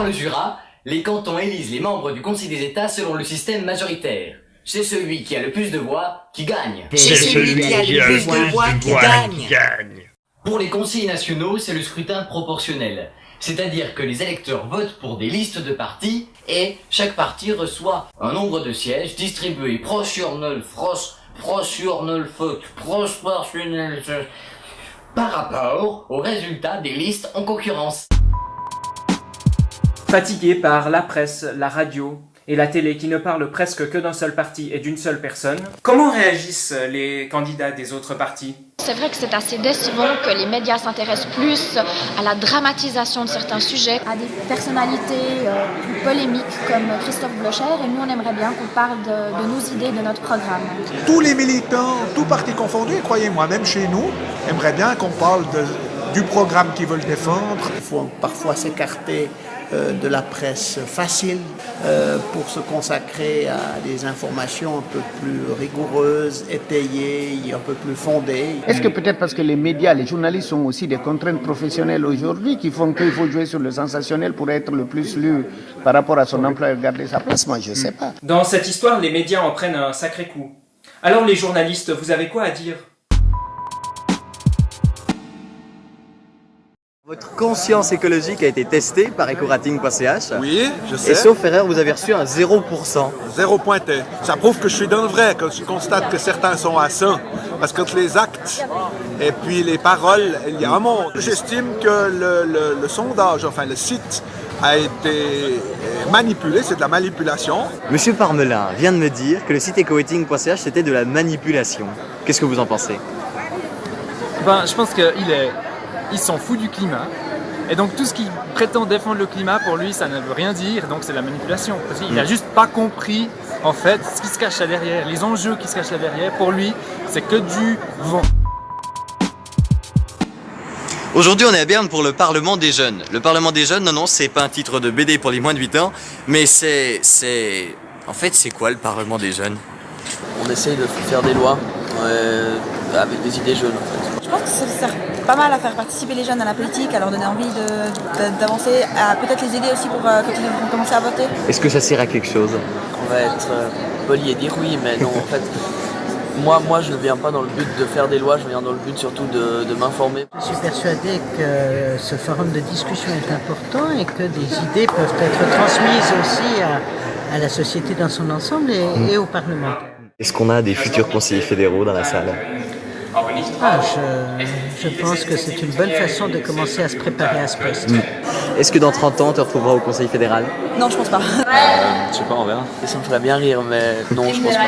Par le Jura, les cantons élisent les membres du Conseil des États selon le système majoritaire. C'est celui qui a le plus de voix qui gagne. C'est celui qui a le plus de voix qui gagne. Pour les conseils nationaux, c'est le scrutin proportionnel. C'est-à-dire que les électeurs votent pour des listes de partis et chaque parti reçoit un nombre de sièges distribués proportionnel par rapport aux résultats des listes en concurrence. Fatigué par la presse, la radio et la télé qui ne parlent presque que d'un seul parti et d'une seule personne, comment réagissent les candidats des autres partis ? C'est vrai que c'est assez décevant que les médias s'intéressent plus à la dramatisation de certains sujets, à des personnalités plus polémiques comme Christophe Blocher, et nous on aimerait bien qu'on parle de nos idées, de notre programme. Tous les militants, tous partis confondus, croyez-moi, même chez nous, aimeraient bien qu'on parle du programme qu'ils veulent défendre. Il faut parfois s'écarter de la presse facile pour se consacrer à des informations un peu plus rigoureuses, étayées, un peu plus fondées. Est-ce que peut-être parce que les médias, les journalistes ont aussi des contraintes professionnelles aujourd'hui qui font qu'il faut jouer sur le sensationnel pour être le plus lu par rapport à son emploi et garder sa place? Moi, je ne sais pas. Dans cette histoire, les médias en prennent un sacré coup. Alors les journalistes, vous avez quoi à dire ? Votre conscience écologique a été testée par ecorating.ch. Oui, je sais. Et sauf erreur, vous avez reçu un 0%. 0 pointé. Ça prouve que je suis dans le vrai, quand je constate que certains sont à ça. Parce que entre les actes et puis les paroles, il y a un monde. J'estime que le sondage, enfin le site, a été manipulé, c'est de la manipulation. Monsieur Parmelin vient de me dire que le site ecorating.ch c'était de la manipulation. Qu'est-ce que vous en pensez? Je pense qu'il s'en fout du climat. Et donc tout ce qui prétend défendre le climat, pour lui, ça ne veut rien dire, donc c'est de la manipulation. Parce qu'il n'a juste pas compris, en fait, ce qui se cache là derrière, les enjeux qui se cachent là derrière. Pour lui, c'est que du vent. Aujourd'hui, on est à Berne pour le Parlement des jeunes. Le Parlement des jeunes, non, c'est pas un titre de BD pour les moins de 8 ans, mais En fait, c'est quoi le Parlement des jeunes? On essaye de faire des lois avec des idées jeunes, en fait. Je pense que ça sert pas mal à faire participer les jeunes à la politique, à leur donner envie d'avancer, à peut-être les aider aussi pour quand ils vont commencer à voter. Est-ce que ça sert à quelque chose? On va être poli et dire oui, mais non, en fait, moi je ne viens pas dans le but de faire des lois, je viens dans le but surtout de m'informer. Je suis persuadé que ce forum de discussion est important et que des idées peuvent être transmises aussi à la société dans son ensemble et aux parlementaires. Est-ce qu'on a des futurs conseillers fédéraux dans la salle? Je pense que c'est une bonne façon de commencer à se préparer à ce poste. Est-ce que dans 30 ans, on te retrouvera au Conseil fédéral? Non, je pense pas. Je sais pas, on verra. Ça me ferait bien rire, mais non, je pense pas.